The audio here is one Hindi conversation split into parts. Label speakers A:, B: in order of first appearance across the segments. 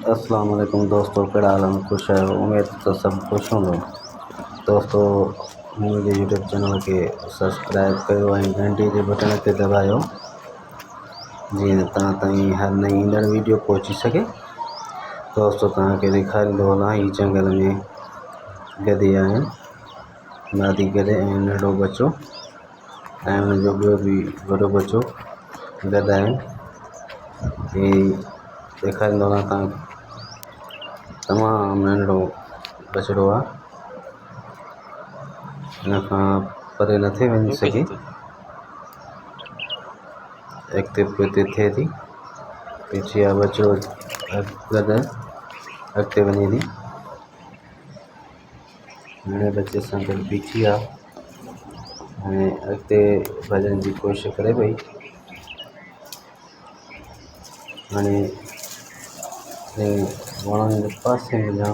A: अस्सलाम वालेकुम दोस्तों, कहिड़ा हाल आहिनि? ख़ुशि आहियो? उमेद त सभु ख़ुशि हूंदो। दोस्तों, मुंहिंजे यूट्यूब चैनल खे सब्सक्राइब कयो ऐं घंटी जे बटन ते दबायो जीअं तव्हां ताईं हर नई ईंदड़ वीडियो पहुची सघे। दोस्तों, तव्हांखे ॾेखारींदो हलां, हीअ जंगल में गधे आहिनि, मादी गधे ऐं नंढो बचो ऐं हुनजो ॿियो बि वॾो बचो गधा आहिनि। हीअ ॾेखारींदो हलां तव्हांखे, तमामु नंढो बछड़ो आहे, हिन खां परे नथे वञी सघे, अॻिते पोइते थिए थी। पीछे आहे बछड़ो, गधा अॻिते वञे थी, नंढे बचे सां गॾु बीठी आहे ऐं अॻिते भॼण जी कोशिशि करे पई। हाणे वणनि जे पासे वञा,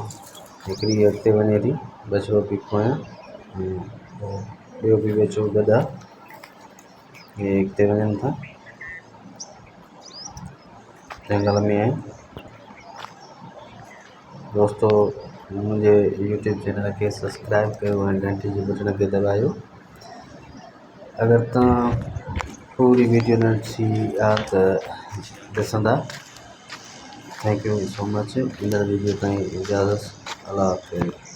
A: हिकिड़ी अॻिते वञे थी, बछड़ो बि पोयां ऐं ॿियो बि बचो गधा, इहे अॻिते वञनि था, जंगल में आहिनि। दोस्तों, मुंहिंजे यूट्यूब चैनल खे सब्सक्राइब कयो ऐं घंटी जे बटन खे दबायो। अगरि तव्हां पूरी वीडियो न ॾिसी आहे त ॾिसंदा। Thank you so much. ईंदड़ वीडियो ताईं इजाज़त। अल्लाह हाफ़िज़।